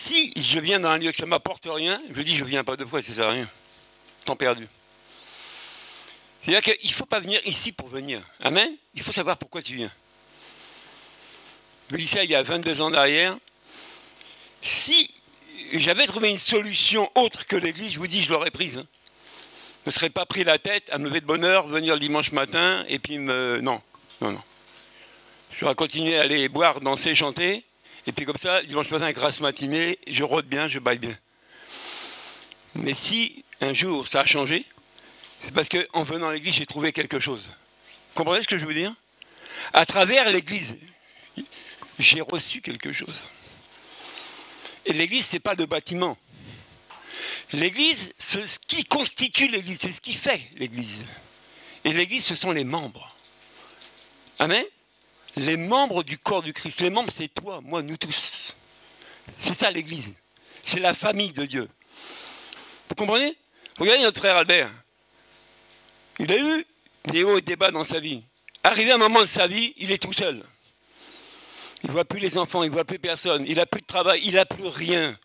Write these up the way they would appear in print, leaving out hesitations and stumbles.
si je viens dans un lieu que ça ne m'apporte rien, je dis je ne viens pas 2 fois, ça ne sert à rien. Temps perdu. C'est-à-dire qu'il ne faut pas venir ici pour venir. Amen. Il faut savoir pourquoi tu viens. Je dis ça il y a 22 ans derrière. Si j'avais trouvé une solution autre que l'église, je vous dis, je l'aurais prise. Hein. Je ne me serais pas pris la tête à me lever de bonne heure, venir le dimanche matin, et puis me... Non. J'aurais continué à aller boire, danser, chanter, et puis comme ça, dimanche matin, grasse matinée, je rôde bien, je baille bien. Mais si un jour ça a changé, c'est parce qu'en venant à l'église, j'ai trouvé quelque chose. Vous comprenez ce que je veux dire? À travers l'église, j'ai reçu quelque chose. Et l'église, ce n'est pas le bâtiment. L'église, c'est ce qui constitue l'église, c'est ce qui fait l'église. Et l'église, ce sont les membres. Amen? Les membres du corps du Christ. Les membres, c'est toi, moi, nous tous. C'est ça l'église. C'est la famille de Dieu. Vous comprenez? Regardez notre frère Albert. Il a eu des hauts et des bas dans sa vie. Arrivé à un moment de sa vie, il est tout seul. Il ne voit plus les enfants, il ne voit plus personne. Il n'a plus de travail, il n'a plus rien.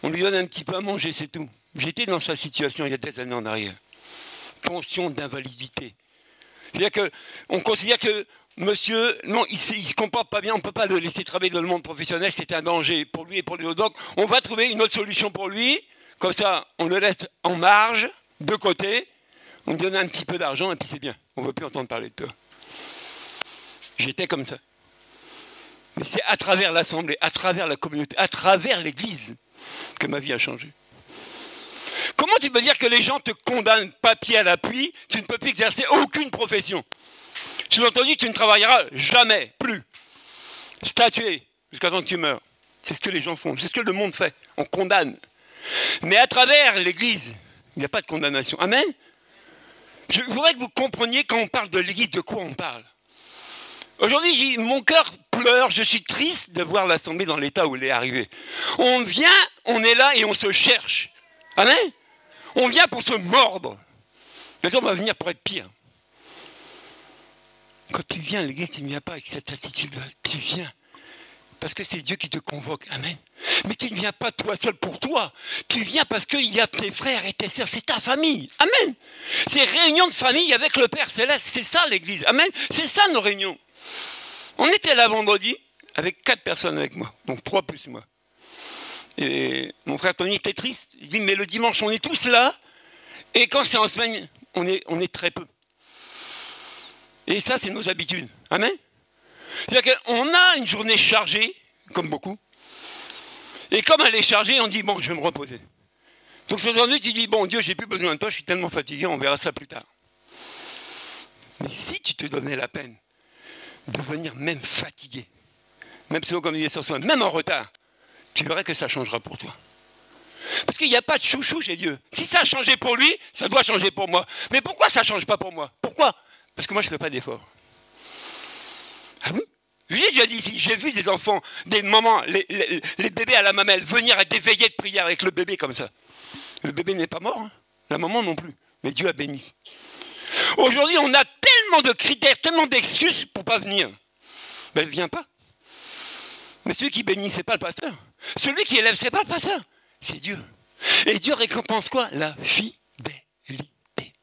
On lui donne un petit peu à manger, c'est tout. J'étais dans sa situation il y a des années en arrière. Pension d'invalidité. C'est-à-dire qu'on considère que monsieur, non, il ne se comporte pas bien, on ne peut pas le laisser travailler dans le monde professionnel, c'est un danger pour lui et pour les autres. Donc, on va trouver une autre solution pour lui. Comme ça, on le laisse en marge, de côté. On lui donne un petit peu d'argent et puis c'est bien. On ne veut plus entendre parler de toi. J'étais comme ça. Mais c'est à travers l'assemblée, à travers la communauté, à travers l'église que ma vie a changé. Comment tu peux dire que les gens te condamnent papier à l'appui, tu ne peux plus exercer aucune profession? Sous-entendu, tu ne travailleras jamais, plus. Statué, jusqu'à temps que tu meurs. C'est ce que les gens font, c'est ce que le monde fait. On condamne. Mais à travers l'église, il n'y a pas de condamnation. Amen? Je voudrais que vous compreniez quand on parle de l'église, de quoi on parle. Aujourd'hui, mon cœur pleure, je suis triste de voir l'Assemblée dans l'état où elle est arrivée. On vient, on est là et on se cherche. Amen? On vient pour se mordre. Mais on va venir pour être pire. Quand tu viens à l'église, tu ne viens pas avec cette attitude-là. Tu viens parce que c'est Dieu qui te convoque. Amen. Mais tu ne viens pas toi seul pour toi. Tu viens parce qu'il y a tes frères et tes sœurs. C'est ta famille. Amen. C'est réunion de famille avec le Père Céleste. C'est ça l'église. Amen. C'est ça nos réunions. On était là vendredi avec 4 personnes avec moi. Donc 3 plus moi. Et mon frère Tony était triste. Il dit, mais le dimanche, on est tous là. Et quand c'est en semaine, on est très peu. Et ça, c'est nos habitudes. Amen. C'est-à-dire qu'on a une journée chargée, comme beaucoup. Et comme elle est chargée, on dit, bon, je vais me reposer. Donc aujourd'hui, tu dis, bon, Dieu, j'ai plus besoin de toi, je suis tellement fatigué, on verra ça plus tard. Mais si tu te donnais la peine de venir même fatigué, même selon comme il est sur soi, même en retard, tu verrais que ça changera pour toi. Parce qu'il n'y a pas de chouchou chez Dieu. Si ça a changé pour lui, ça doit changer pour moi. Mais pourquoi ça ne change pas pour moi? Pourquoi? Parce que moi, je ne fais pas d'effort. Ah oui? J'ai dit ici, j'ai vu des enfants, des mamans, les bébés à la mamelle, venir à des veillées de prière avec le bébé comme ça. Le bébé n'est pas mort, hein. La maman non plus. Mais Dieu a béni. Aujourd'hui, on a tellement de critères, tellement d'excuses pour ne pas venir. Ben, elle ne vient pas. Mais celui qui bénit, ce n'est pas le pasteur. Celui qui élève, ce n'est pas le pasteur. C'est Dieu. Et Dieu récompense quoi? La fidélité.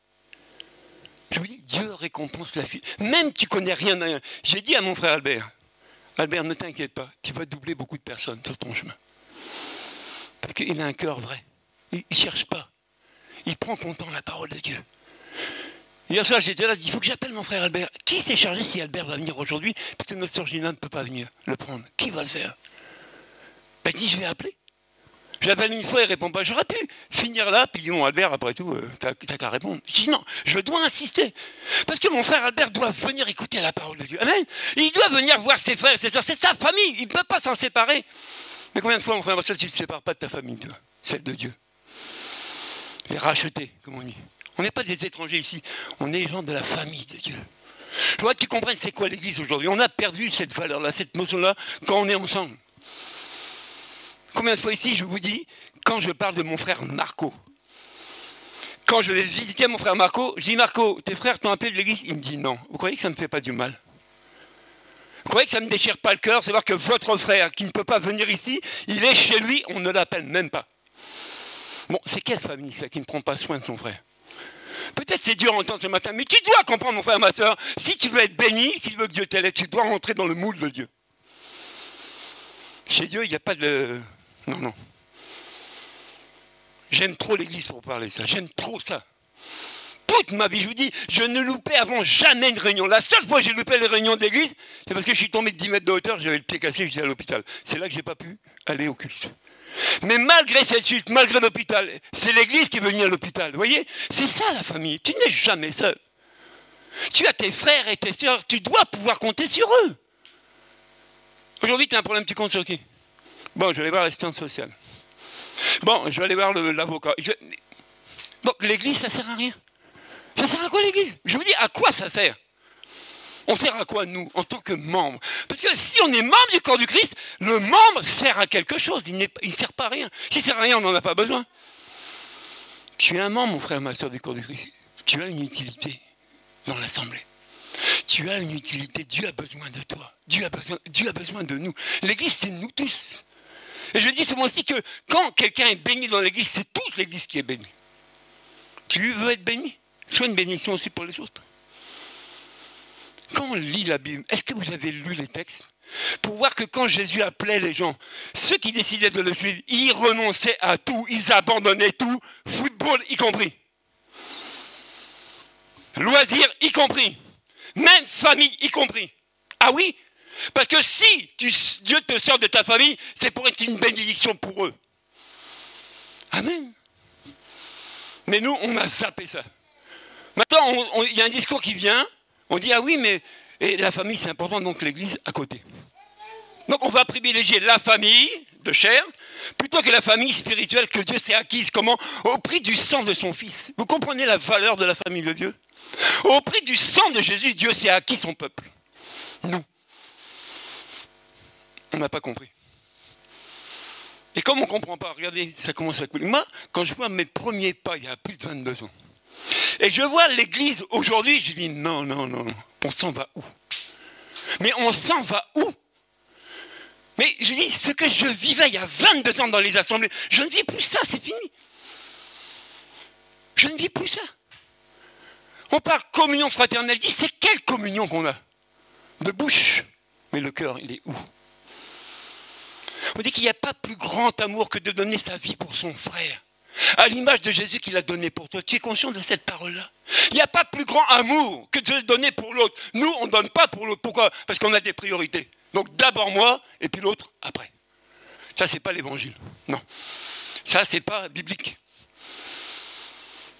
Je vous dis, Dieu récompense la fidélité. Même tu ne connais rien d'un rien. J'ai dit à mon frère Albert, Albert, ne t'inquiète pas, tu vas doubler beaucoup de personnes sur ton chemin. Parce qu'il a un cœur vrai. Il ne cherche pas. Il prend content la parole de Dieu. Hier soir, j'étais là, il faut que j'appelle mon frère Albert. Qui s'est chargé si Albert va venir aujourd'hui? Parce que notre sœur Gina ne peut pas venir le prendre. Qui va le faire? Ben, je dis, je vais appeler. Je l'appelle une fois, il ne répond pas. J'aurais pu finir là, puis non, Albert, après tout, t'as qu'à répondre. Je dis non, je dois insister. Parce que mon frère Albert doit venir écouter la parole de Dieu. Amen. Il doit venir voir ses frères et ses soeurs. C'est sa famille. Il ne peut pas s'en séparer. Mais combien de fois, mon frère Marcel, tu ne te sépares pas de ta famille, toi, celle de Dieu? Les rachetés, comme on dit. On n'est pas des étrangers ici. On est les gens de la famille de Dieu. Je voudrais que tu comprennes c'est quoi l'église aujourd'hui. On a perdu cette valeur-là, cette notion-là, quand on est ensemble. Combien de fois ici, je vous dis, quand je parle de mon frère Marco, quand je vais visiter mon frère Marco, je dis, Marco, tes frères t'ont appelé de l'église? Il me dit non. Vous croyez que ça ne me fait pas du mal? Vous croyez que ça ne me déchire pas le cœur, savoir que votre frère, qui ne peut pas venir ici, il est chez lui, on ne l'appelle même pas. Bon, c'est quelle famille ça qui ne prend pas soin de son frère? Peut-être c'est dur à entendre ce matin, mais tu dois comprendre, mon frère, ma soeur, si tu veux être béni, si tu veux que Dieu t'élève, tu dois rentrer dans le moule de Dieu. Chez Dieu, il n'y a pas de... Non. J'aime trop l'église pour parler de ça, j'aime trop ça. Toute ma vie, je vous dis, je ne loupais avant jamais une réunion. La seule fois que j'ai loupé les réunions d'église, c'est parce que je suis tombé de 10 mètres de hauteur, j'avais le pied cassé, j'étais à l'hôpital. C'est là que je n'ai pas pu aller au culte. Mais malgré cette chute, malgré l'hôpital, c'est l'église qui est venue à l'hôpital. Vous voyez, c'est ça la famille, tu n'es jamais seul. Tu as tes frères et tes sœurs, tu dois pouvoir compter sur eux. Aujourd'hui, tu as un problème, tu comptes sur qui? Bon, je vais aller voir l'assistante sociale. Bon, je vais aller voir l'avocat. Donc l'église, ça sert à rien. Ça sert à quoi l'église? Je vous dis, à quoi ça sert? On sert à quoi nous, en tant que membres? Parce que si on est membre du corps du Christ, le membre sert à quelque chose, il ne sert pas à rien. S'il ne sert à rien, on n'en a pas besoin. Tu es un membre, mon frère, ma soeur du corps du Christ. Tu as une utilité dans l'assemblée. Tu as une utilité, Dieu a besoin de toi. Dieu a besoin de nous. L'église, c'est nous tous. Et je dis ce mois-ci que quand quelqu'un est béni dans l'église, c'est toute l'église qui est bénie. Tu veux être béni? Sois une bénédiction aussi pour les autres. Quand on lit la Bible, est-ce que vous avez lu les textes pour voir que quand Jésus appelait les gens, ceux qui décidaient de le suivre, ils renonçaient à tout, ils abandonnaient tout, football y compris, loisirs y compris, même famille y compris. Ah oui? Parce que si Dieu te sort de ta famille, c'est pour être une bénédiction pour eux. Amen. Mais nous, on a zappé ça. Maintenant, il y a un discours qui vient, on dit, ah oui, mais et la famille, c'est important, donc l'église à côté. Donc on va privilégier la famille de chair, plutôt que la famille spirituelle que Dieu s'est acquise. Comment? Au prix du sang de son Fils. Vous comprenez la valeur de la famille de Dieu? Au prix du sang de Jésus, Dieu s'est acquis son peuple. Nous. On n'a pas compris. Et comme on ne comprend pas, regardez, ça commence à couler. Moi, quand je vois mes premiers pas, il y a plus de 22 ans, et je vois l'église aujourd'hui, je dis non, on s'en va où? Mais on s'en va où? Mais je dis, ce que je vivais il y a 22 ans dans les assemblées, je ne vis plus ça, c'est fini. Je ne vis plus ça. On parle communion fraternelle, je dis, c'est quelle communion qu'on a? De bouche. Mais le cœur, il est où? On dit qu'il n'y a pas plus grand amour que de donner sa vie pour son frère. À l'image de Jésus qu'il a donné pour toi. Tu es conscient de cette parole-là? Il n'y a pas plus grand amour que de se donner pour l'autre. Nous, on ne donne pas pour l'autre. Pourquoi? Parce qu'on a des priorités. Donc d'abord moi, et puis l'autre après. Ça, c'est pas l'évangile. Non. Ça, c'est pas biblique.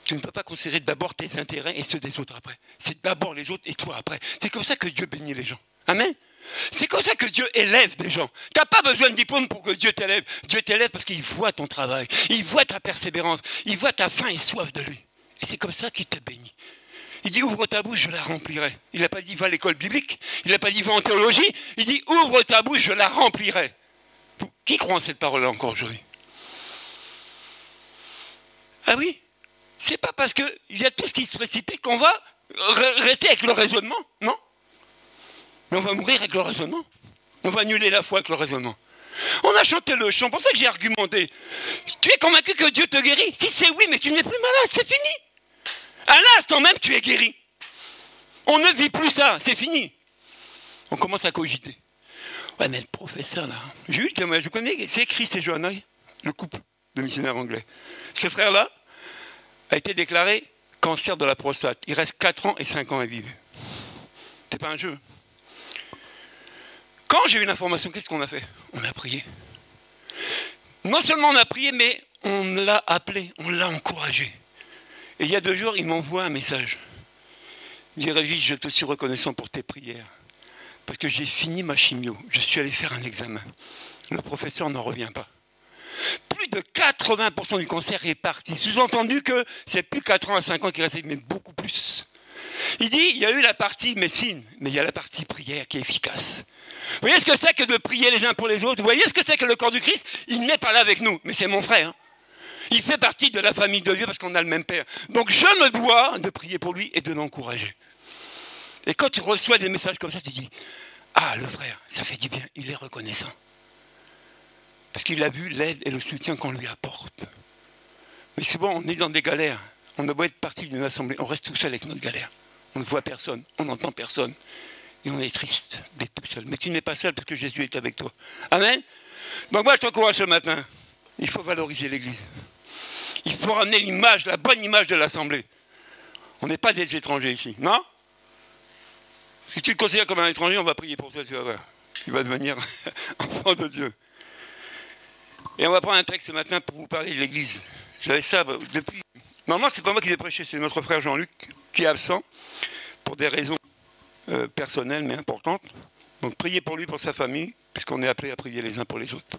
Tu ne peux pas considérer d'abord tes intérêts et ceux des autres après. C'est d'abord les autres et toi après. C'est comme ça que Dieu bénit les gens. Amen. C'est comme ça que Dieu élève des gens. Tu n'as pas besoin de diplôme pour que Dieu t'élève. Dieu t'élève parce qu'il voit ton travail. Il voit ta persévérance. Il voit ta faim et soif de lui. Et c'est comme ça qu'il te bénit. Il dit ouvre ta bouche, je la remplirai. Il n'a pas dit va à l'école biblique. Il n'a pas dit va en théologie. Il dit ouvre ta bouche, je la remplirai. Qui croit en cette parole-là encore aujourd'hui? Ah oui? C'est pas parce qu'il y a tout ce qui se précipite qu'on va rester avec le raisonnement, non? Mais on va mourir avec le raisonnement. On va annuler la foi avec le raisonnement. On a chanté le chant, pour ça que j'ai argumenté. Tu es convaincu que Dieu te guérit? Si c'est oui, mais tu n'es plus malade, c'est fini. À l'instant même, tu es guéri. On ne vit plus ça, c'est fini. On commence à cogiter. Ouais, mais le professeur, là, j'ai eu le témoignage, je connais, c'est Chris et Johanna, le couple de missionnaires anglais. Ce frère-là a été déclaré cancer de la prostate. Il reste 4 ans et 5 ans à vivre. C'est pas un jeu. Quand j'ai eu l'information, qu'est-ce qu'on a fait? On a prié. Non seulement on a prié, mais on l'a appelé, on l'a encouragé. Et il y a 2 jours, il m'envoie un message. Il dit, Régis, je te suis reconnaissant pour tes prières. Parce que j'ai fini ma chimio. Je suis allé faire un examen. Le professeur n'en revient pas. Plus de 80% du cancer est parti. Sous-entendu que c'est plus 4 ans à 5 ans qui restent, mais beaucoup plus. Il dit, il y a eu la partie médecine, mais il y a la partie prière qui est efficace. Vous voyez ce que c'est que de prier les uns pour les autres? Vous voyez ce que c'est que le corps du Christ? Il n'est pas là avec nous, mais c'est mon frère. Il fait partie de la famille de Dieu parce qu'on a le même Père. Donc je me dois de prier pour lui et de l'encourager. Et quand tu reçois des messages comme ça, tu dis, Ah, le frère, ça fait du bien, il est reconnaissant. Parce qu'il a vu l'aide et le soutien qu'on lui apporte. Mais c'est bon, on est dans des galères. On doit être parti d'une assemblée, on reste tout seul avec notre galère. On ne voit personne, on n'entend personne. Et on est triste d'être tout seul. Mais tu n'es pas seul parce que Jésus est avec toi. Amen. Donc moi je t'encourage ce matin. Il faut valoriser l'Église. Il faut ramener l'image, la bonne image de l'assemblée. On n'est pas des étrangers ici, non? Si tu te considères comme un étranger, on va prier pour toi, tu vas voir. Tu vas devenir enfant de Dieu. Et on va prendre un texte ce matin pour vous parler de l'Église. J'avais ça depuis... Normalement, c'est pas moi qui l'ai prêché, c'est notre frère Jean-Luc qui est absent pour des raisons personnelles mais importantes. Donc priez pour lui, pour sa famille, puisqu'on est appelé à prier les uns pour les autres.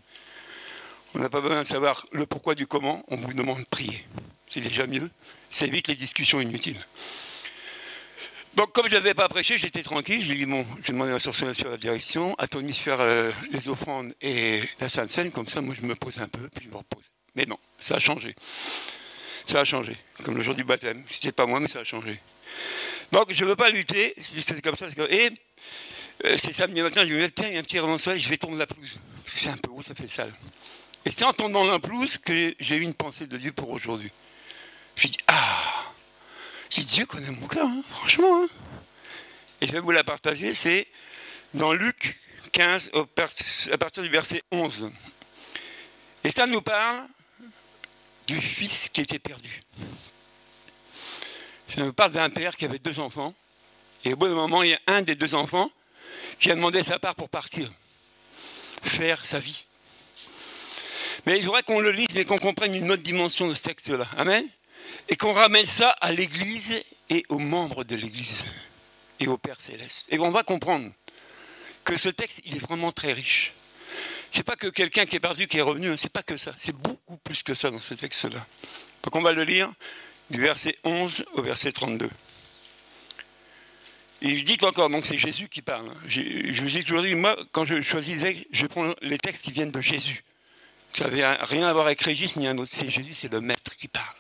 On n'a pas besoin de savoir le pourquoi du comment, on vous demande de prier. C'est déjà mieux, ça évite les discussions inutiles. Donc comme je n'avais pas prêché, j'étais tranquille, j'ai dit bon, je vais demander à la soeur Céleste faire la direction, à Tony de faire les offrandes et la Sainte Seine, comme ça moi je me pose un peu, puis je me repose. Mais non, ça a changé. Ça a changé, comme le jour du baptême. C'était pas moi, mais ça a changé. Donc je ne veux pas lutter, c'est comme ça. Et c'est samedi matin, je me dis tiens, il y a un petit rayon de soleil, je vais tondre la pelouse. C'est un peu haut, ça fait sale. Et c'est en tondant la pelouse que j'ai eu une pensée de Dieu pour aujourd'hui. Je dis si Dieu connaît mon cœur, hein, franchement. Hein. Et je vais vous la partager, c'est dans Luc 15, à partir du verset 11. Et ça nous parle du fils qui était perdu. Ça nous parle d'un père qui avait 2 enfants. Et au bout d'un moment, il y a un des 2 enfants qui a demandé sa part pour partir, faire sa vie. Mais il faudrait qu'on le lise, mais qu'on comprenne une autre dimension de ce texte-là. Amen. Et qu'on ramène ça à l'Église et aux membres de l'Église et au Père Céleste. Et on va comprendre que ce texte, il est vraiment très riche. C'est pas que quelqu'un qui est perdu, qui est revenu, hein, c'est pas que ça. C'est beaucoup plus que ça dans ce texte-là. Donc on va le lire du verset 11 au verset 32. Et il dit encore, donc c'est Jésus qui parle. Je vous ai toujours dit, moi, quand je choisissais, je prends les textes qui viennent de Jésus. Ça n'avait rien à voir avec Régis ni un autre. C'est Jésus, c'est le maître qui parle.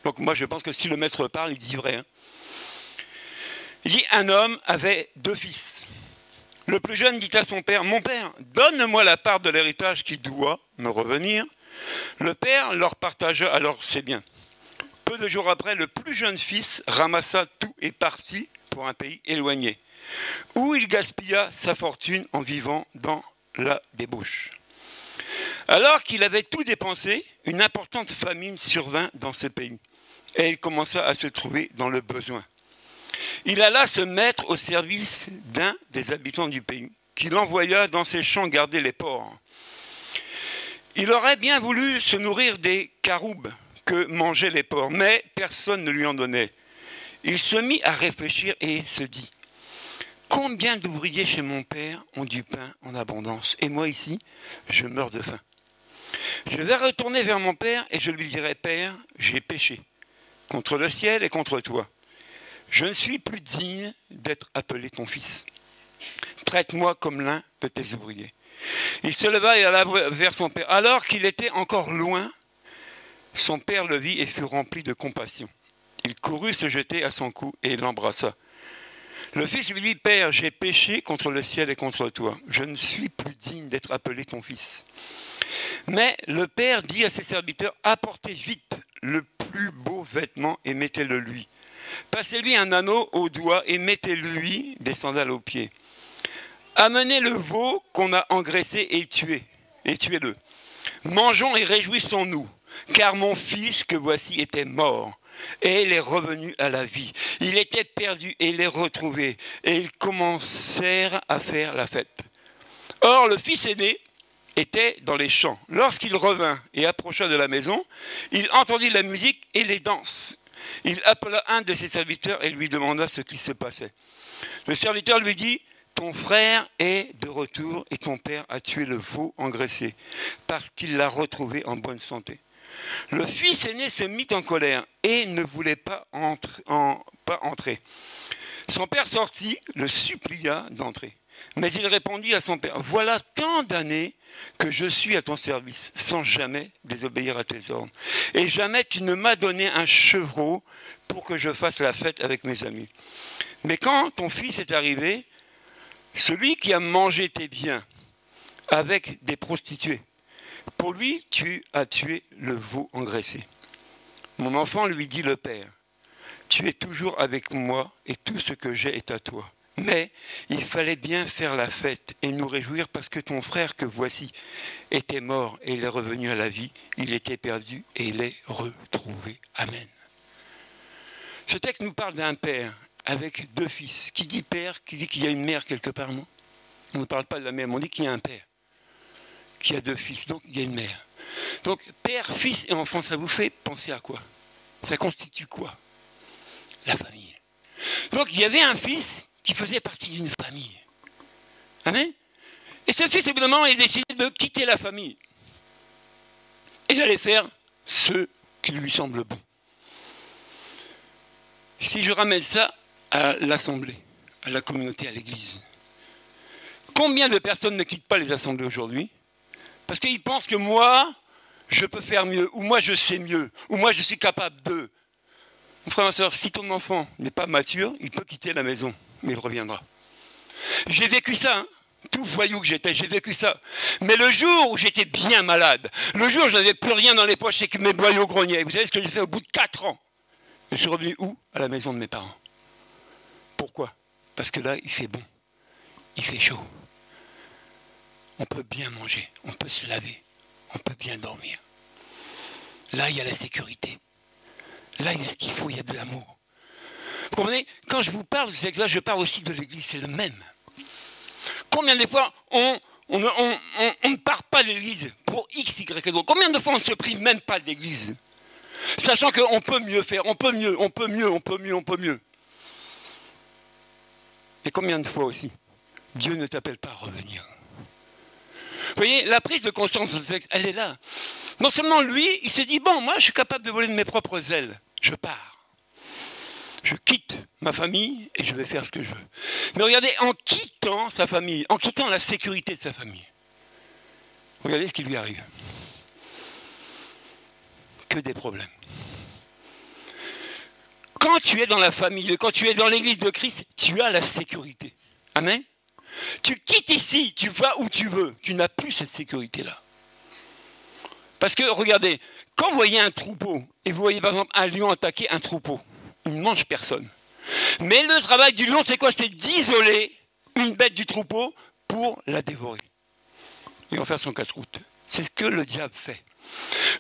Donc moi, je pense que si le maître parle, il dit vrai. Hein. Il dit, un homme avait 2 fils. Le plus jeune dit à son père, « Mon père, donne-moi la part de l'héritage qui doit me revenir. » Le père leur partagea alors ses biens. Peu de jours après, le plus jeune fils ramassa tout et partit pour un pays éloigné, où il gaspilla sa fortune en vivant dans la débauche. Alors qu'il avait tout dépensé, une importante famine survint dans ce pays, et il commença à se trouver dans le besoin. Il alla se mettre au service d'un des habitants du pays, qui l'envoya dans ses champs garder les porcs. Il aurait bien voulu se nourrir des caroubes que mangeaient les porcs, mais personne ne lui en donnait. Il se mit à réfléchir et se dit, « Combien d'ouvriers chez mon père ont du pain en abondance, et moi ici, je meurs de faim. Je vais retourner vers mon père et je lui dirai, « Père, j'ai péché contre le ciel et contre toi. Je ne suis plus digne d'être appelé ton fils. Traite-moi comme l'un de tes ouvriers. » Il se leva et alla vers son père. Alors qu'il était encore loin, son père le vit et fut rempli de compassion. Il courut se jeter à son cou et l'embrassa. Le fils lui dit, « Père, j'ai péché contre le ciel et contre toi. Je ne suis plus digne d'être appelé ton fils. » Mais le père dit à ses serviteurs, « Apportez vite le plus beau vêtement et mettez-le lui. Passez-lui un anneau au doigt et mettez-lui des sandales aux pieds. Amenez le veau qu'on a engraissé et tuez-le. Mangeons et réjouissons-nous, car mon fils que voici était mort, et il est revenu à la vie. Il était perdu et il est retrouvé, et ils commencèrent à faire la fête. Or, le fils aîné était dans les champs. Lorsqu'il revint et approcha de la maison, il entendit la musique et les danses. Il appela un de ses serviteurs et lui demanda ce qui se passait. Le serviteur lui dit, « Ton frère est de retour et ton père a tué le veau engraissé, parce qu'il l'a retrouvé en bonne santé. » Le fils aîné se mit en colère et ne voulait pas entrer. Son père sortit, le supplia d'entrer. Mais il répondit à son père, « Voilà tant d'années que je suis à ton service, sans jamais désobéir à tes ordres. Et jamais tu ne m'as donné un chevreau pour que je fasse la fête avec mes amis. Mais quand ton fils est arrivé, Celui qui a mangé tes biens avec des prostituées, pour lui, tu as tué le veau engraissé. Mon enfant lui dit le père, tu es toujours avec moi et tout ce que j'ai est à toi. Mais il fallait bien faire la fête et nous réjouir parce que ton frère que voici était mort et il est revenu à la vie. Il était perdu et il est retrouvé. Amen. Ce texte nous parle d'un père avec deux fils. Qui dit père, qui dit qu'il y a une mère quelque part, non? On ne parle pas de la mère, mais on dit qu'il y a un père qui a deux fils, donc il y a une mère. Donc père, fils et enfant, ça vous fait penser à quoi? Ça constitue quoi? La famille. Donc il y avait un fils qui faisait partie d'une famille. Amen. Et ce fils, évidemment, il a décidé de quitter la famille et d'aller faire ce qui lui semble bon. Si je ramène ça à l'assemblée, à la communauté, à l'église, combien de personnes ne quittent pas les assemblées aujourd'hui parce qu'ils pensent que moi, je peux faire mieux, ou moi je sais mieux, ou moi je suis capable de. Mon frère, ma soeur, si ton enfant n'est pas mature, il peut quitter la maison, mais il reviendra. J'ai vécu ça, hein. Tout voyou que j'étais, j'ai vécu ça. Mais le jour où j'étais bien malade, le jour où je n'avais plus rien dans les poches et que mes boyaux grognaient, vous savez ce que j'ai fait au bout de 4 ans? Je suis revenu où? À la maison de mes parents. Pourquoi? Parce que là, il fait bon, il fait chaud. On peut bien manger, on peut se laver, on peut bien dormir. Là, il y a la sécurité. Là, il y a ce qu'il faut, il y a de l'amour. Vous comprenez? Quand je vous parle de ce texte-là, je parle aussi de l'église, c'est le même. Combien de fois on ne part pas de l'église pour X, Y et d'autres? Combien de fois on ne se prive même pas de l'église? Sachant qu'on peut mieux faire, on peut mieux. Et combien de fois aussi, Dieu ne t'appelle pas à revenir? Vous voyez, la prise de conscience de ce texte, elle est là. Non seulement lui, il se dit, bon, moi je suis capable de voler de mes propres ailes, je pars. Je quitte ma famille et je vais faire ce que je veux. Mais regardez, en quittant sa famille, en quittant la sécurité de sa famille, regardez ce qui lui arrive. Que des problèmes. Quand tu es dans la famille, quand tu es dans l'église de Christ, tu as la sécurité. Amen. Tu quittes ici, tu vas où tu veux, tu n'as plus cette sécurité-là. Parce que, regardez, quand vous voyez un troupeau, et vous voyez par exemple un lion attaquer un troupeau, il ne mange personne. Mais le travail du lion, c'est quoi? C'est d'isoler une bête du troupeau pour la dévorer. Et en faire son casse-croûte. C'est ce que le diable fait.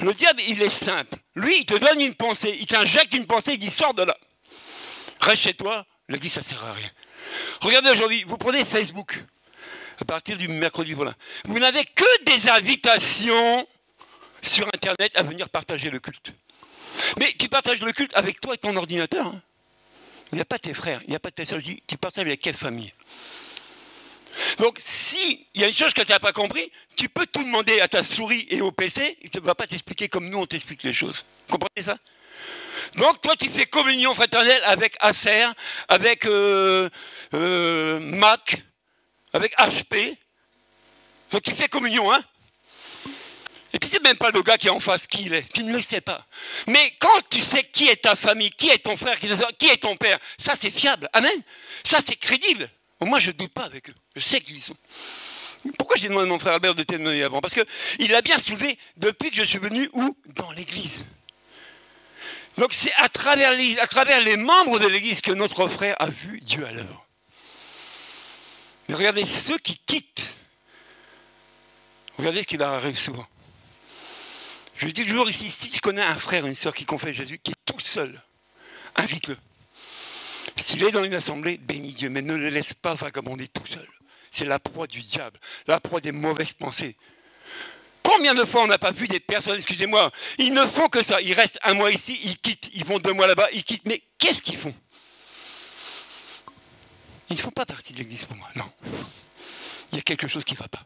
Le diable, il est simple. Lui, il te donne une pensée, il t'injecte une pensée, il dit, sors de là. Reste chez toi, l'église, ça ne sert à rien. Regardez aujourd'hui, vous prenez Facebook, à partir du mercredi, voilà. Vous n'avez que des invitations sur Internet à venir partager le culte. Mais tu partages le culte avec toi et ton ordinateur. Hein. Il n'y a pas tes frères, il n'y a pas tes soeurs. Tu partages avec quelle famille? Donc, s'il y a une chose que tu n'as pas compris, tu peux tout demander à ta souris et au PC, il ne va pas t'expliquer comme nous on t'explique les choses. Vous comprenez ça? Donc, toi, tu fais communion fraternelle avec Acer, avec Mac, avec HP. Donc, tu fais communion, hein? Et tu ne sais même pas le gars qui est en face, qui il est. Tu ne le sais pas. Mais quand tu sais qui est ta famille, qui est ton frère, qui est ton père, ça, c'est fiable. Amen. Ça, c'est crédible. Moi, je ne doute pas avec eux. Je sais qui ils sont. Pourquoi j'ai demandé à mon frère Albert de témoigner avant? Parce qu'il a bien soulevé depuis que je suis venu où? Dans l'église. Donc c'est à travers les membres de l'église que notre frère a vu Dieu à l'œuvre. Mais regardez, ceux qui quittent, regardez ce qui leur arrive souvent. Je dis toujours ici, si tu connais un frère, une soeur qui confesse Jésus, qui est tout seul, invite-le. S'il est dans une assemblée, bénis Dieu, mais ne le laisse pas vagabonder tout seul. C'est la proie du diable, la proie des mauvaises pensées. Combien de fois on n'a pas vu des personnes, excusez-moi, ils ne font que ça, ils restent un mois ici, ils quittent, ils vont 2 mois là-bas, ils quittent, mais qu'est-ce qu'ils font? Ils ne font pas partie de l'église pour moi, non. Il y a quelque chose qui ne va pas.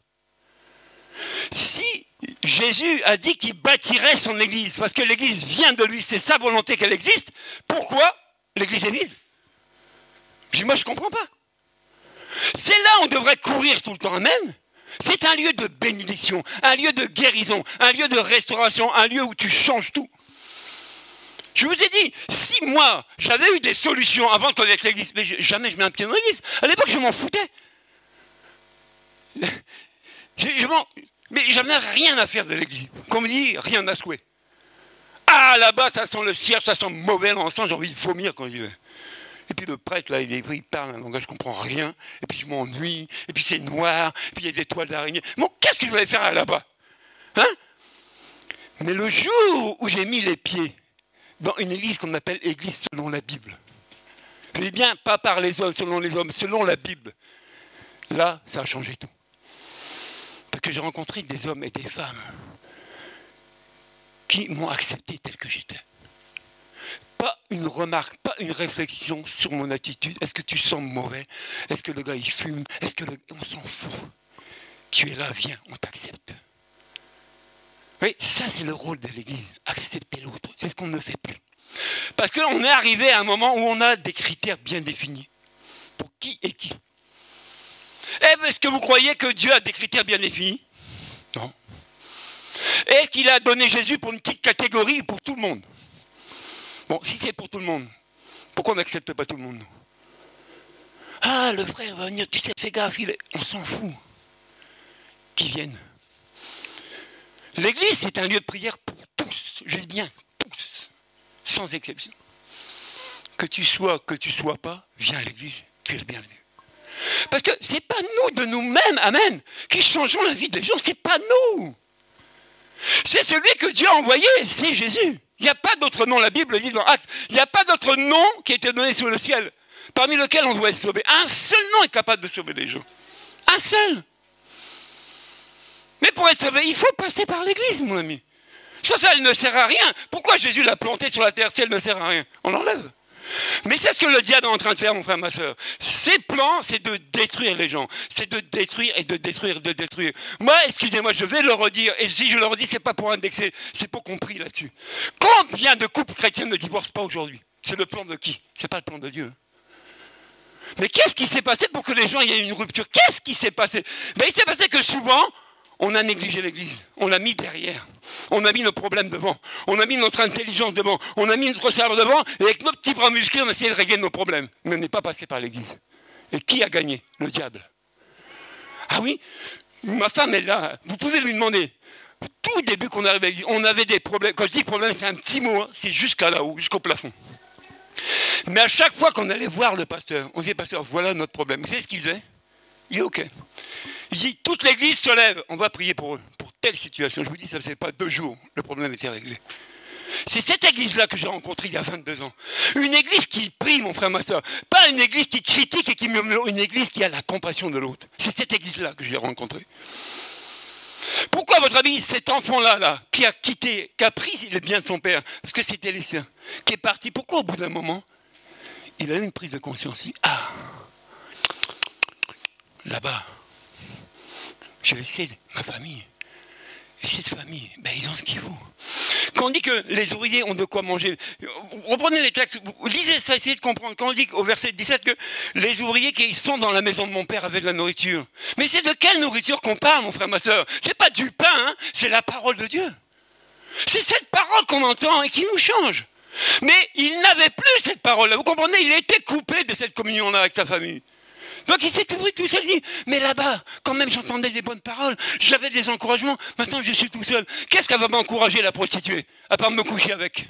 Si Jésus a dit qu'il bâtirait son église, parce que l'église vient de lui, c'est sa volonté qu'elle existe, pourquoi l'église est vide? Moi je ne comprends pas. C'est là où on devrait courir tout le temps, amen. C'est un lieu de bénédiction, un lieu de guérison, un lieu de restauration, un lieu où tu changes tout. Je vous ai dit, si moi, j'avais eu des solutions avant de connaître l'église, mais jamais je mets un pied dans l'église. À l'époque, je m'en foutais. Mais j'en ai rien à faire de l'église. Comme on dit, rien à souhait. Ah, là-bas, ça sent le cierge, ça sent mauvais l'encens, j'ai envie de vomir quand j'y vais. Et puis le prêtre, là, il parle un langage, je ne comprends rien. Et puis je m'ennuie. Et puis c'est noir. Et puis il y a des toiles d'araignée. Bon, qu'est-ce que je vais faire là-bas? Hein? Mais le jour où j'ai mis les pieds dans une église qu'on appelle église selon la Bible, je dis bien, pas par les hommes, selon la Bible, là, ça a changé tout. Parce que j'ai rencontré des hommes et des femmes qui m'ont accepté tel que j'étais. Pas une remarque, pas une réflexion sur mon attitude. Est-ce que tu sens mauvais? Est-ce que le gars il fume? On s'en fout. Tu es là, viens, on t'accepte. Oui, ça c'est le rôle de l'Église, accepter l'autre. C'est ce qu'on ne fait plus. Parce qu'on est arrivé à un moment où on a des critères bien définis. Pour qui et qui? Est-ce que vous croyez que Dieu a des critères bien définis? Non. Est-ce qu'il a donné Jésus pour une petite catégorie ou pour tout le monde? Bon, si c'est pour tout le monde, pourquoi on n'accepte pas tout le monde? Ah, le frère va venir, tu sais, fais gaffe, on s'en fout. Qu'ils viennent. L'église, c'est un lieu de prière pour tous, je dis bien tous, sans exception. Que tu sois pas, viens à l'église, tu es le bienvenu. Parce que ce n'est pas nous de nous-mêmes, amen, qui changeons la vie des gens, ce n'est pas nous. C'est celui que Dieu a envoyé, c'est Jésus. Il n'y a pas d'autre nom, la Bible dit dans Actes, il n'y a pas d'autre nom qui a été donné sous le ciel, parmi lequel on doit être sauvé. Un seul nom est capable de sauver les gens. Un seul. Mais pour être sauvé, il faut passer par l'église, mon ami. Ça, elle ne sert à rien. Pourquoi Jésus l'a planté sur la terre si elle ne sert à rien? On l'enlève. Mais c'est ce que le diable est en train de faire, mon frère, ma soeur. Ses plans, c'est de détruire les gens. C'est de détruire et de détruire, de détruire. Moi, excusez-moi, je vais le redire. Et si je le redis, c'est pas pour indexer, c'est pour qu'on prie là-dessus. Combien de couples chrétiens ne divorcent pas aujourd'hui? C'est le plan de qui? C'est pas le plan de Dieu. Mais qu'est-ce qui s'est passé pour que les gens aient une rupture? Qu'est-ce qui s'est passé? Ben, il s'est passé que souvent, on a négligé l'église, on l'a mis derrière, on a mis nos problèmes devant, on a mis notre intelligence devant, on a mis notre cerveau devant, et avec nos petits bras musclés, on a essayé de régler nos problèmes. Mais on n'est pas passé par l'église. Et qui a gagné? Le diable. Ah oui, ma femme est là, vous pouvez lui demander. Tout début qu'on arrivait à l'église, on avait des problèmes. Quand je dis problème, c'est un petit mot, hein, c'est jusqu'à là-haut, jusqu'au plafond. Mais à chaque fois qu'on allait voir le pasteur, on disait, pasteur, voilà notre problème. Vous savez ce qu'il faisait? Il est OK. Il dit, toute l'église se lève, on va prier pour eux, pour telle situation. Je vous dis, ça ne faisait pas 2 jours, le problème était réglé. C'est cette église-là que j'ai rencontrée il y a 22 ans. Une église qui prie, mon frère, ma soeur. Pas une église qui critique et qui murmure, une église qui a la compassion de l'autre. C'est cette église-là que j'ai rencontrée. Pourquoi, à votre avis, cet enfant-là, qui a quitté, qui a pris le bien de son père, parce que c'était les siens, qui est parti, pourquoi au bout d'un moment, il a eu une prise de conscience? Ah, là-bas, j'ai laissé ma famille. Et cette famille, ben, ils ont ce qu'il faut. Quand on dit que les ouvriers ont de quoi manger, reprenez les textes, lisez ça, essayez de comprendre. Quand on dit au verset 17 que les ouvriers qui sont dans la maison de mon père avec de la nourriture. Mais c'est de quelle nourriture qu'on parle, mon frère, ma soeur? C'est pas du pain, hein, c'est la parole de Dieu. C'est cette parole qu'on entend et qui nous change. Mais il n'avait plus cette parole-là. Vous comprenez? Il était coupé de cette communion-là avec sa famille. Donc il s'est ouvert tout seul, il dit, mais là-bas, quand même j'entendais des bonnes paroles, j'avais des encouragements, maintenant je suis tout seul. Qu'est-ce qu'elle va m'encourager, la prostituée, à part me coucher avec?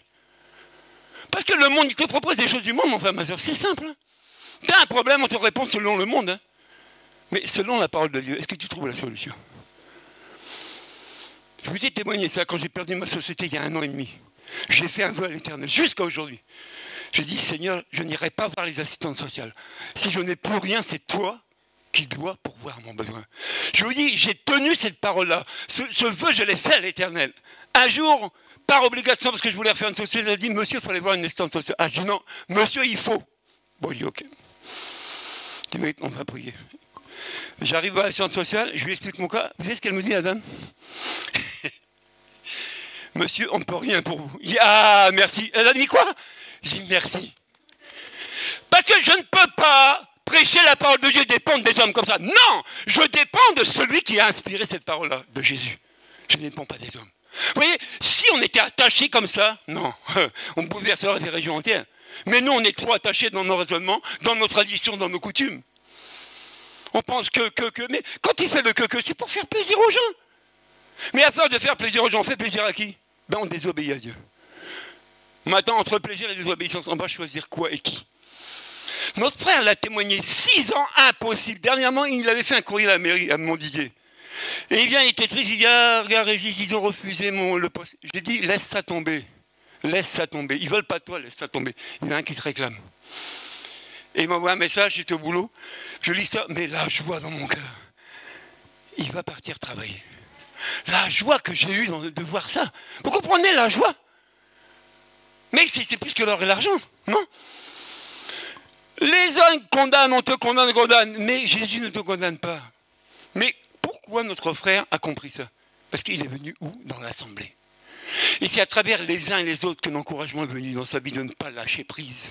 Parce que le monde, il te propose des choses du monde, mon frère, ma soeur, c'est simple. Hein. Tu as un problème, on te répond selon le monde. Hein. Mais selon la parole de Dieu, est-ce que tu trouves la solution? Je vous ai témoigné ça quand j'ai perdu ma société il y a 1 an et demi. J'ai fait un vœu à l'Éternel, jusqu'à aujourd'hui. Je dis, Seigneur, je n'irai pas voir les assistantes sociales. Si je n'ai plus rien, c'est toi qui dois pourvoir mon besoin. Je vous dis, j'ai tenu cette parole-là. Ce vœu, je l'ai fait à l'Éternel. Un jour, par obligation, parce que je voulais refaire une société, elle a dit, monsieur, il fallait voir une assistante sociale. Ah, je dis, non, monsieur, il faut. Bon, il dit, OK. Tu mérites, on va prier. J'arrive à l'assistante sociale, je lui explique mon cas. Vous savez ce qu'elle me dit, la dame? Monsieur, on ne peut rien pour vous. Il dit, ah, merci. Elle a dit quoi? Je dis merci. Parce que je ne peux pas prêcher la parole de Dieu et dépendre des hommes comme ça. Non, je dépends de celui qui a inspiré cette parole-là, de Jésus. Je ne dépends pas des hommes. Vous voyez, si on était attachés comme ça, non, on bouleverserait des régions entières. Mais nous, on est trop attachés dans nos raisonnements, dans nos traditions, dans nos coutumes. On pense que. Mais quand il fait le que, c'est pour faire plaisir aux gens. Mais à force de faire plaisir aux gens, on fait plaisir à qui? Ben on désobéit à Dieu. Maintenant, entre plaisir et désobéissance, on va choisir quoi et qui? Notre frère l'a témoigné 6 ans, impossible. Dernièrement, il avait fait un courrier à la mairie, à Montdidier. Et il vient, il était triste, il dit, ah, regarde Régis, ils ont refusé le poste. Je lui ai dit, laisse ça tomber. Laisse ça tomber. Ils veulent pas de toi, laisse ça tomber. Il y en a un qui te réclame. Et il m'envoie un message, j'étais au boulot. Je lis ça, mais la joie dans mon cœur. Il va partir travailler. La joie que j'ai eue de voir ça. Vous comprenez la joie? Mais c'est plus que l'or et l'argent, non? Les uns condamnent, on te condamne. Mais Jésus ne te condamne pas. Mais pourquoi notre frère a compris ça? Parce qu'il est venu où? Dans l'assemblée. Et c'est à travers les uns et les autres que l'encouragement est venu dans sa vie de ne pas lâcher prise.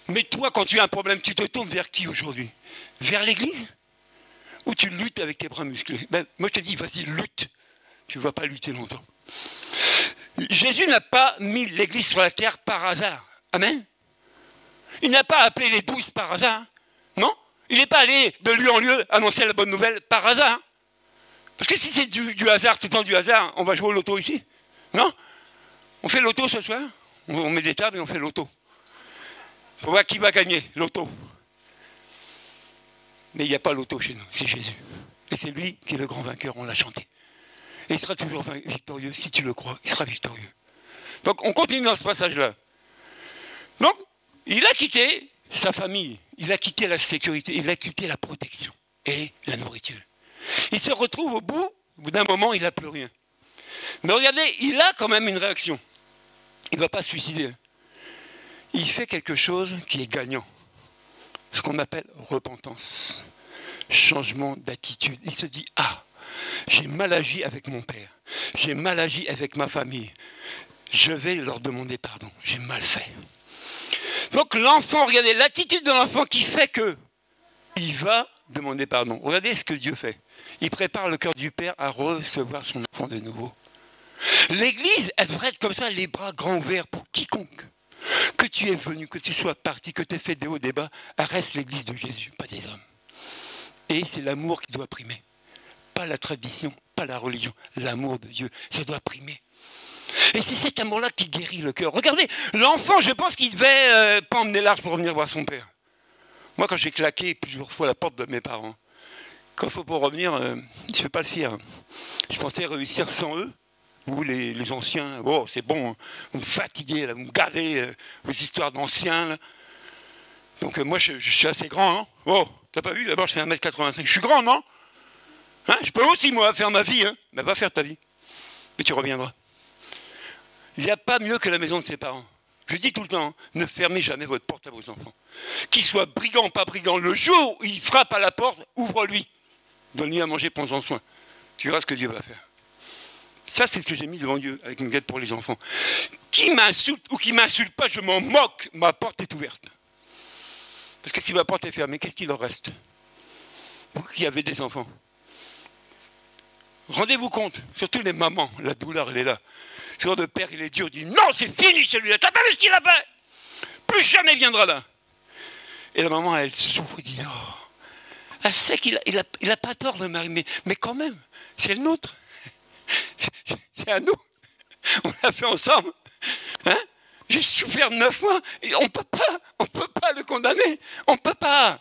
Mais toi, quand tu as un problème, tu te tournes vers qui aujourd'hui? Vers l'église? Ou tu luttes avec tes bras musclés? Ben, moi je te dis, vas-y, lutte. Tu ne vas pas lutter longtemps. Jésus n'a pas mis l'église sur la terre par hasard. Amen. Il n'a pas appelé les 12 par hasard. Non. Il n'est pas allé de lieu en lieu annoncer la bonne nouvelle par hasard. Parce que si c'est du hasard, tout le temps du hasard, on va jouer au loto ici. Non. On fait loto ce soir. On met des tables et on fait loto. Il faut voir qui va gagner, loto. Mais il n'y a pas loto chez nous, c'est Jésus. Et c'est lui qui est le grand vainqueur, on l'a chanté. Et il sera toujours victorieux, si tu le crois, il sera victorieux. Donc on continue dans ce passage-là. Donc, il a quitté sa famille, il a quitté la sécurité, il a quitté la protection et la nourriture. Il se retrouve au bout d'un moment, il n'a plus rien. Mais regardez, il a quand même une réaction. Il ne va pas se suicider. Il fait quelque chose qui est gagnant. Ce qu'on appelle repentance. Changement d'attitude. Il se dit, ah, j'ai mal agi avec mon père. J'ai mal agi avec ma famille. Je vais leur demander pardon. J'ai mal fait. Donc l'enfant, regardez, l'attitude de l'enfant qui fait que il va demander pardon. Regardez ce que Dieu fait. Il prépare le cœur du père à recevoir son enfant de nouveau. L'église, elle devrait être comme ça, les bras grands ouverts pour quiconque. Que tu es venu, que tu sois parti, que tu aies fait des hauts débats, reste l'église de Jésus, pas des hommes. Et c'est l'amour qui doit primer. Pas la tradition, pas la religion. L'amour de Dieu, ça doit primer. Et c'est cet amour-là qui guérit le cœur. Regardez, l'enfant, je pense qu'il devait pas emmener large pour revenir voir son père. Moi, quand j'ai claqué plusieurs fois la porte de mes parents, quand il faut pour revenir, je ne fais pas le fier. Je pensais réussir sans eux. Vous, les anciens, oh, c'est bon, hein. Vous me fatiguez, là, vous me gavez vos histoires d'anciens. Là. Donc moi, je suis assez grand. Hein. Oh, t'as pas vu? D'abord, je fais 1m85. Je suis grand, non? Hein, je peux aussi, moi, faire ma vie. Hein. Mais va faire ta vie. Mais tu reviendras. Il n'y a pas mieux que la maison de ses parents. Je dis tout le temps, hein, ne fermez jamais votre porte à vos enfants. Qu'ils soient brigands ou pas brigands, le jour où il frappe à la porte, ouvre-lui. Donne-lui à manger, prends-en soin. Tu verras ce que Dieu va faire. Ça, c'est ce que j'ai mis devant Dieu, avec une guette pour les enfants. Qui m'insulte ou qui ne m'insulte pas, je m'en moque. Ma porte est ouverte. Parce que si ma porte est fermée, qu'est-ce qu'il en reste? Vous qui avez des enfants. Rendez-vous compte, surtout les mamans, la douleur, elle est là. Ce genre de père, il est dur, il dit non, c'est fini celui-là, t'as pas vu ce qu'il a fait? Plus jamais il viendra là. Et la maman, elle souffre, elle dit non. Elle sait qu'il a pas tort, le mari, mais quand même, c'est le nôtre. C'est à nous. On l'a fait ensemble. Hein? J'ai souffert 9 mois. Et on peut pas le condamner. On ne peut pas.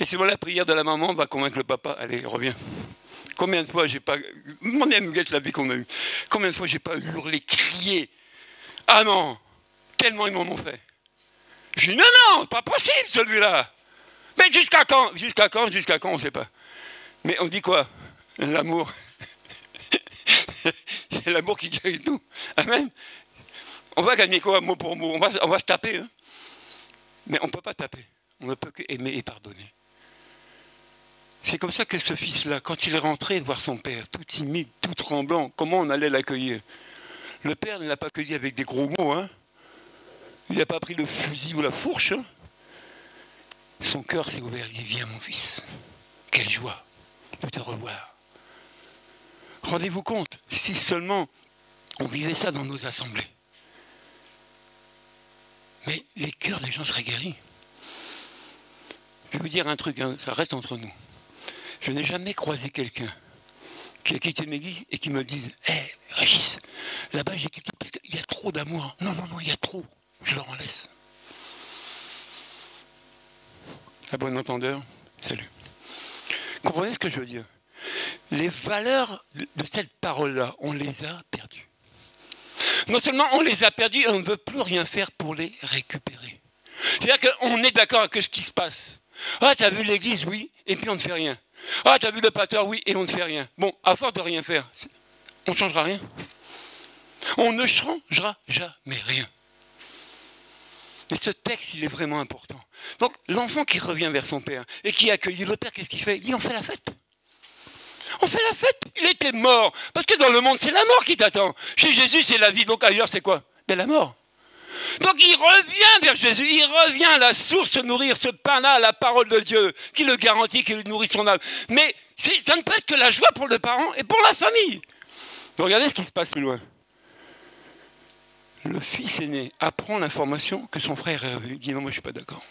Et c'est bon, la prière de la maman va convaincre le papa. Allez, reviens. Combien de fois j'ai pas... Mon amiguette, la vie qu'on a eue. Combien de fois j'ai pas hurlé, crié. Ah non, tellement ils m'en ont fait. Je dis non, pas possible celui-là. Mais jusqu'à quand? Jusqu'à quand, on ne sait pas. Mais on dit quoi? L'amour. C'est l'amour qui guérit tout. Amen. On va gagner quoi, mot pour mot? On va se taper. Hein. Mais on ne peut pas taper. On ne peut que aimer et pardonner. C'est comme ça que ce fils-là, quand il est rentré voir son père, tout timide, tout tremblant, comment on allait l'accueillir? Le père ne l'a pas accueilli avec des gros mots. Hein. Il n'a pas pris le fusil ou la fourche. Hein. Son cœur s'est ouvert. Il dit, viens mon fils. Quelle joie de te revoir. Rendez-vous compte, si seulement on vivait ça dans nos assemblées. Mais les cœurs des gens seraient guéris. vais vous dire un truc, hein, ça reste entre nous. Je n'ai jamais croisé quelqu'un qui a quitté une église et qui me dise « Hé, Régis, là-bas j'ai quitté parce qu'il y a trop d'amour. » Non, il y a trop. Je leur en laisse. À bon entendeur, salut. Comprenez ce que je veux dire? Les valeurs de cette parole-là, on les a perdues. Non seulement on les a perdues, et on ne veut plus rien faire pour les récupérer. C'est-à-dire qu'on est d'accord avec ce qui se passe. Ah, t'as vu l'église, oui, et puis on ne fait rien. Ah, t'as vu le pasteur, oui, et on ne fait rien. Bon, à force de rien faire, on ne changera rien. On ne changera jamais rien. Et ce texte, il est vraiment important. Donc, l'enfant qui revient vers son père et qui accueille le père, qu'est-ce qu'il fait? Il dit, on fait la fête. On fait la fête. Il était mort. Parce que dans le monde, c'est la mort qui t'attend. Chez Jésus, c'est la vie. Donc ailleurs, c'est quoi? Ben, la mort. Donc il revient vers Jésus. Il revient à la source se nourrir, ce pain-là, la parole de Dieu, qui le garantit, qui lui nourrit son âme. Mais ça ne peut être que la joie pour le parent et pour la famille. Donc regardez ce qui se passe plus loin. Le fils aîné apprend l'information que son frère est revenu. Il dit non, moi je ne suis pas d'accord.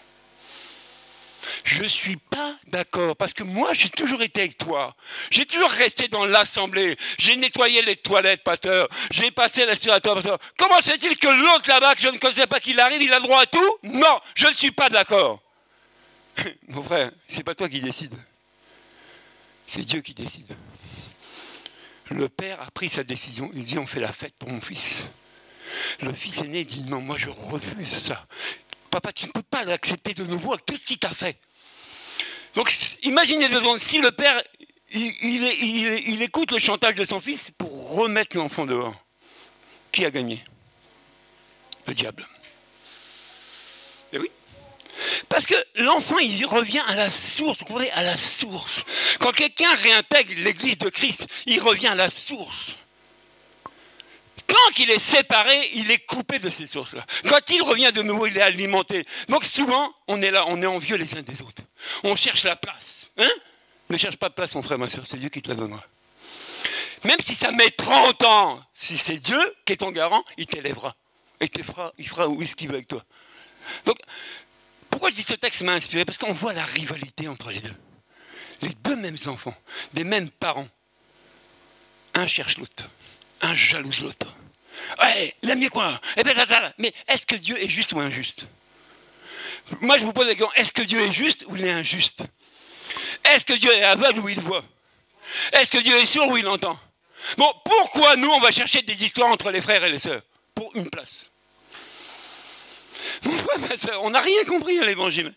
Je ne suis pas d'accord, parce que moi, j'ai toujours été avec toi. J'ai toujours resté dans l'assemblée. J'ai nettoyé les toilettes, pasteur. J'ai passé l'aspirateur, pasteur. Comment se fait-il que l'autre là-bas, que je ne connaissais pas qu'il arrive, il a droit à tout? Non, je ne suis pas d'accord. Mon frère, c'est pas toi qui décide. C'est Dieu qui décide. Le père a pris sa décision. Il dit, on fait la fête pour mon fils. Le fils aîné dit, non, moi je refuse ça. Papa, tu ne peux pas l'accepter de nouveau avec tout ce qu'il t'a fait. Donc, imaginez 2 secondes, si le père, il écoute le chantage de son fils pour remettre l'enfant dehors. Qui a gagné? Le diable. Et oui. Parce que l'enfant, il revient à la source, vous comprenez, à la source. Quand quelqu'un réintègre l'église de Christ, il revient à la source. Tant qu'il est séparé, il est coupé de ces sources-là. Quand il revient de nouveau, il est alimenté. Donc souvent, on est là, on est envieux les uns des autres. On cherche la place. Hein? Ne cherche pas de place, mon frère, ma soeur, c'est Dieu qui te la donnera. Même si ça met 30 ans, si c'est Dieu qui est ton garant, il t'élèvera. Et il fera ce qu'il veut avec toi. Donc, pourquoi je dis ce texte m'a inspiré? Parce qu'on voit la rivalité entre les deux. Les deux mêmes enfants, des mêmes parents. Un cherche l'autre. Un jalouse l'autre. Ouais, l'aime mieux quoi? Eh ben, mais est-ce que Dieu est juste ou injuste? Moi, je vous pose la question, est-ce que Dieu est juste ou il est injuste? Est-ce que Dieu est aveugle ou il voit? Est-ce que Dieu est sourd ou il entend? Bon, pourquoi nous, on va chercher des histoires entre les frères et les sœurs? Pour une place. Mon frère, ma sœur, on n'a rien compris à l'évangile.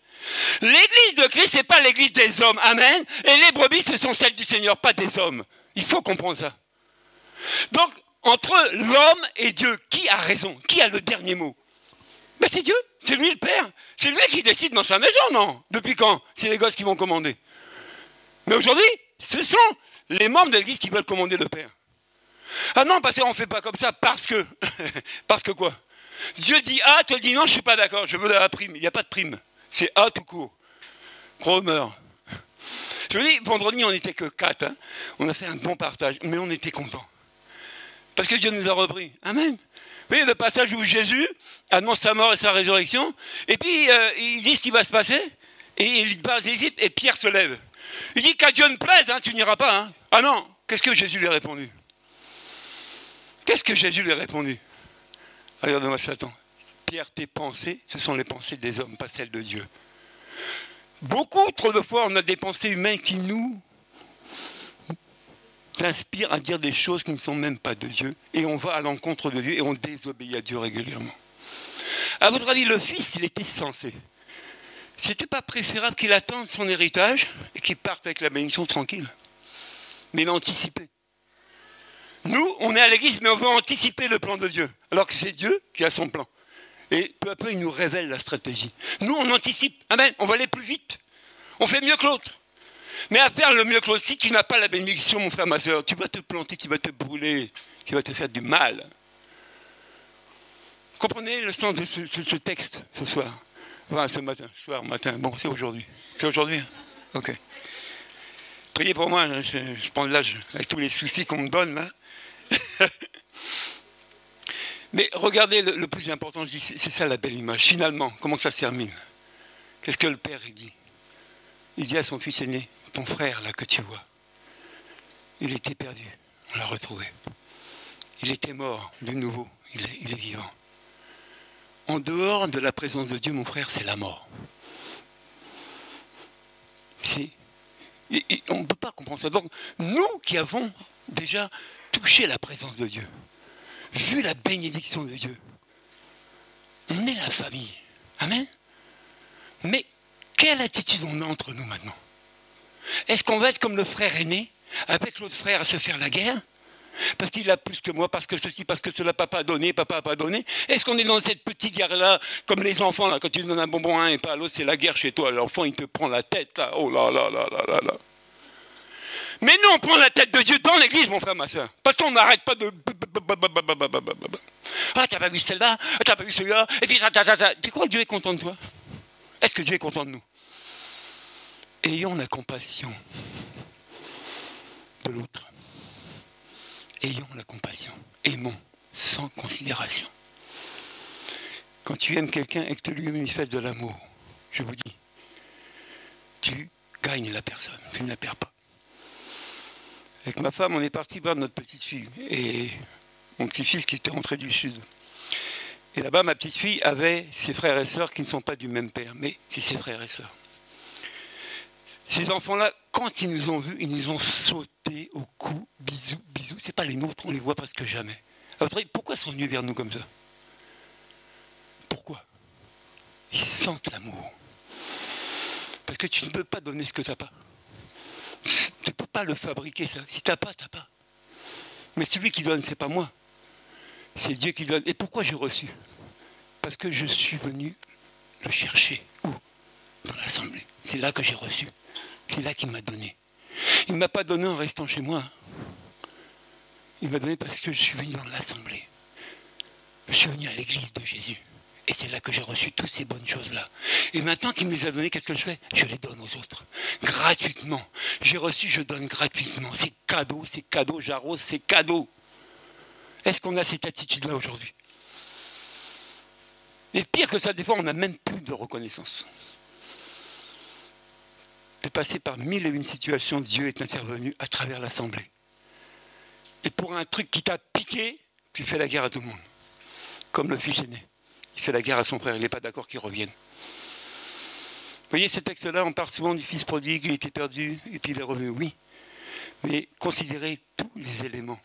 L'église de Christ, ce n'est pas l'église des hommes. Amen. Et les brebis, ce sont celles du Seigneur, pas des hommes. Il faut comprendre ça. Donc, entre l'homme et Dieu, qui a raison? Qui a le dernier mot? Ben c'est Dieu, c'est lui le Père. C'est lui qui décide dans sa maison, non? Depuis quand? C'est les gosses qui vont commander. Mais aujourd'hui, ce sont les membres de l'église qui veulent commander le Père. Ah non, parce qu'on ne fait pas comme ça, parce que... parce que quoi? Dieu dit A, toi dis non, je ne suis pas d'accord, je veux la prime. Il n'y a pas de prime. C'est A tout court. Gros meurt. Je vous dis, vendredi, on n'était que 4. Hein. On a fait un bon partage, mais on était contents. Parce que Dieu nous a repris. Amen. Vous voyez le passage où Jésus annonce sa mort et sa résurrection, et puis il dit ce qui va se passer, et il passe d'Égypte, et Pierre se lève. Il dit qu'à Dieu ne plaise, hein, tu n'iras pas. Hein. Ah non, qu'est-ce que Jésus lui a répondu? Qu'est-ce que Jésus lui a répondu? Regarde-moi Satan. Pierre, tes pensées, ce sont les pensées des hommes, pas celles de Dieu. Beaucoup, trop de fois, on a des pensées humaines qui nous inspirent à dire des choses qui ne sont même pas de Dieu. Et on va à l'encontre de Dieu et on désobéit à Dieu régulièrement. À votre avis, le fils, il était censé. C'était pas préférable qu'il attende son héritage et qu'il parte avec la bénédiction tranquille. Mais il a anticipé. Nous, on est à l'église, mais on veut anticiper le plan de Dieu. Alors que c'est Dieu qui a son plan. Et peu à peu, il nous révèle la stratégie. Nous, on anticipe. Amen. On va aller plus vite. On fait mieux que l'autre. Mais à faire le mieux que l'autre, si tu n'as pas la bénédiction, mon frère, ma soeur, tu vas te planter, tu vas te brûler, tu vas te faire du mal. Vous comprenez le sens de ce texte ce soir? Enfin, ce matin, Bon, c'est aujourd'hui. C'est aujourd'hui? Ok. Priez pour moi, je prends l'âge avec tous les soucis qu'on me donne, là. Mais regardez, le plus important, c'est ça la belle image. Finalement, comment ça se termine? Qu'est-ce que le Père dit? Il dit à son fils aîné, ton frère là que tu vois, il était perdu, on l'a retrouvé. Il était mort, de nouveau, il est vivant. En dehors de la présence de Dieu, mon frère, c'est la mort. On ne peut pas comprendre ça. Donc, nous qui avons déjà touché la présence de Dieu, vu la bénédiction de Dieu, on est la famille. Amen. Mais quelle attitude on a entre nous maintenant? Est-ce qu'on va être comme le frère aîné, avec l'autre frère à se faire la guerre? Parce qu'il a plus que moi, parce que ceci, parce que cela, papa a donné, papa n'a pas donné. Est-ce qu'on est dans cette petite guerre-là, comme les enfants, là, quand tu donnes un bonbon à un et pas à l'autre, c'est la guerre chez toi. L'enfant, il te prend la tête, là. Oh là là là là là là. Mais nous, on prend la tête de Dieu dans l'église, mon frère, ma soeur. Parce qu'on n'arrête pas de... Ah, t'as pas vu celle-là, ah, t'as pas vu celui-là, et puis tu crois que Dieu est content de toi? Est-ce que Dieu est content de nous? Ayons la compassion de l'autre. Ayons la compassion. Aimons sans considération. Quand tu aimes quelqu'un et que tu lui manifestes de l'amour, je vous dis, tu gagnes la personne, tu ne la perds pas. Avec ma femme, on est parti voir notre petite fille et mon petit-fils qui était rentré du sud. Et là-bas, ma petite fille avait ses frères et sœurs qui ne sont pas du même père, mais c'est ses frères et sœurs. Ces enfants-là, quand ils nous ont vus, ils nous ont sauté au cou, bisous, bisous. C'est pas les nôtres, on les voit presque jamais. À votre avis, pourquoi ils sont venus vers nous comme ça? Pourquoi? Ils sentent l'amour. Parce que tu ne peux pas donner ce que tu n'as pas. Tu ne peux pas le fabriquer, ça. Si tu n'as pas, tu n'as pas. Mais celui qui donne, ce n'est pas moi. C'est Dieu qui donne. Et pourquoi j'ai reçu? Parce que je suis venu le chercher. Où? Dans l'assemblée. C'est là que j'ai reçu. C'est là qu'il m'a donné. Il ne m'a pas donné en restant chez moi. Il m'a donné parce que je suis venu dans l'assemblée. Je suis venu à l'église de Jésus. Et c'est là que j'ai reçu toutes ces bonnes choses-là. Et maintenant qu'il me les a données, qu'est-ce que je fais? Je les donne aux autres. Gratuitement. J'ai reçu, je donne gratuitement. C'est cadeau, j'arrose, c'est cadeau. Est-ce qu'on a cette attitude-là aujourd'hui? Et pire que ça, des fois, on n'a même plus de reconnaissance. Tu es passé par 1001 situations, Dieu est intervenu à travers l'assemblée. Et pour un truc qui t'a piqué, tu fais la guerre à tout le monde. Comme le fils aîné. Il fait la guerre à son frère, il n'est pas d'accord qu'il revienne. Vous voyez, ce texte-là, on parle souvent du fils prodigue, il était perdu, et puis il est revenu, oui. Mais considérez tous les éléments,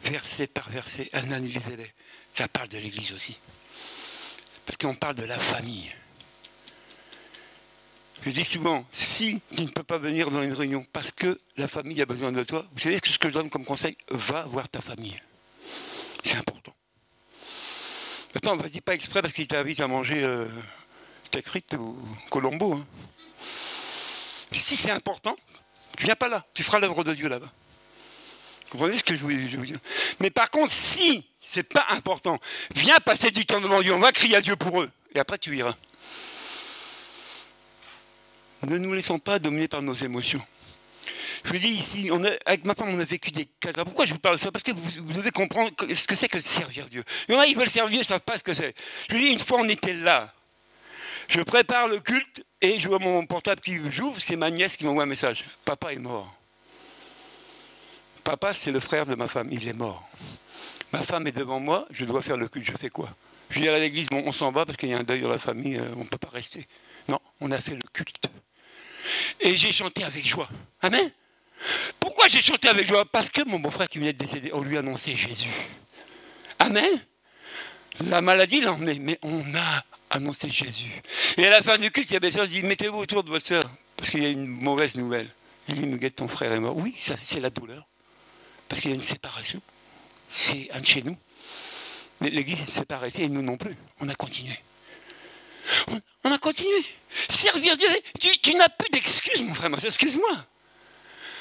verset par verset, analysez-les. Ça parle de l'Église aussi. Parce qu'on parle de la famille. Je dis souvent, si tu ne peux pas venir dans une réunion parce que la famille a besoin de toi, vous savez ce que je donne comme conseil? Va voir ta famille. C'est important. Maintenant, vas-y pas exprès parce qu'il t'invite à manger steak frites ou colombo. Hein. Si c'est important, tu viens pas là. Tu feras l'œuvre de Dieu là-bas. Vous comprenez ce que je vous dis? Mais par contre, si c'est pas important, viens passer du temps devant Dieu. On va crier à Dieu pour eux. Et après, tu iras. Ne nous laissons pas dominer par nos émotions. Je vous dis ici, avec ma femme, on a vécu des cas. Pourquoi je vous parle de ça? Parce que vous devez comprendre ce que c'est que de servir Dieu. Il y en a, ils veulent servir Dieu, ils ne savent pas ce que c'est. Je vous dis, une fois, on était là. Je prépare le culte et je vois mon portable qui j'ouvre. C'est ma nièce qui m'envoie un message. Papa est mort. Papa, c'est le frère de ma femme. Il est mort. Ma femme est devant moi. Je dois faire le culte. Je fais quoi? Je dis à l'église, bon, on s'en va parce qu'il y a un deuil dans la famille. On ne peut pas rester. Non, on a fait le culte. Et j'ai chanté avec joie. Amen. Pourquoi j'ai chanté avec joie? Parce que mon beau-frère qui venait de décéder, on lui a annoncé Jésus. Amen. La maladie l'a emmené, mais on a annoncé Jésus. Et à la fin du culte, il y a des gens qui disent, mettez-vous autour de votre soeur, parce qu'il y a une mauvaise nouvelle. Il dit, Muguette, ton frère est mort. Oui, c'est la douleur, parce qu'il y a une séparation. C'est un de chez nous. Mais l'église s'est séparée et nous non plus. On a continué. On a continué. Servir Dieu. Tu n'as plus d'excuses, mon frère. Excuse-moi.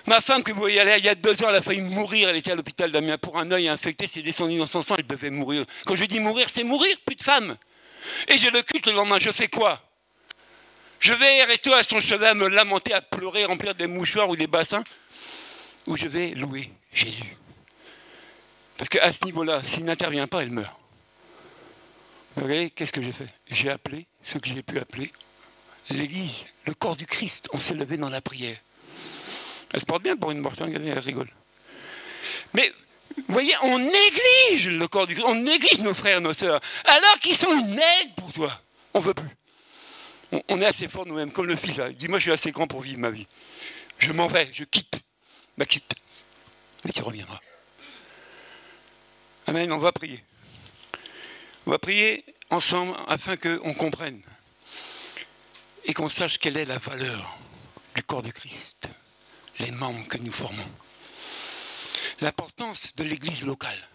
Ma femme que vous voyez il y a 2 ans, elle a failli mourir. Elle était à l'hôpital d'Amiens pour un œil infecté. C'est descendu dans son sang. Elle devait mourir. Quand je dis mourir, c'est mourir. Plus de femme. Et j'ai le culte le lendemain. Je fais quoi? Je vais rester à son chevet à me lamenter, à pleurer, remplir des mouchoirs ou des bassins? Ou je vais louer Jésus? Parce qu'à ce niveau-là, s'il n'intervient pas, elle meurt. Vous voyez, qu'est-ce que j'ai fait? J'ai appelé ceux que j'ai pu appeler. l'Église, le corps du Christ, on s'est levé dans la prière. Elle se porte bien pour une morte, regardez, elle rigole. Mais, vous voyez, on néglige le corps du Christ, on néglige nos frères et nos sœurs, alors qu'ils sont une aide pour toi. On ne veut plus. On est assez fort nous-mêmes, comme le fils là. Il dit, moi je suis assez grand pour vivre ma vie. Je m'en vais, je quitte. Bah quitte. Mais tu reviendras. Amen, on va prier. On va prier ensemble afin qu'on comprenne et qu'on sache quelle est la valeur du corps de Christ, les membres que nous formons. L'importance de l'Église locale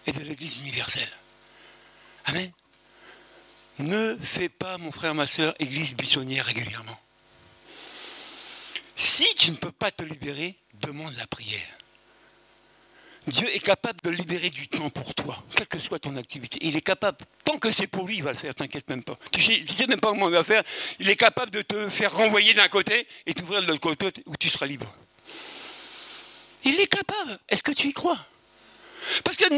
et de l'Église universelle. Amen. Ne fais pas, mon frère, ma soeur, Église buissonnière régulièrement. Si tu ne peux pas te libérer, demande la prière. Dieu est capable de libérer du temps pour toi, quelle que soit ton activité. Il est capable, tant que c'est pour lui, il va le faire, t'inquiète même pas. Tu sais même pas comment il va faire, il est capable de te faire renvoyer d'un côté et t'ouvrir de l'autre côté où tu seras libre. Il est capable. Est-ce que tu y crois? Parce que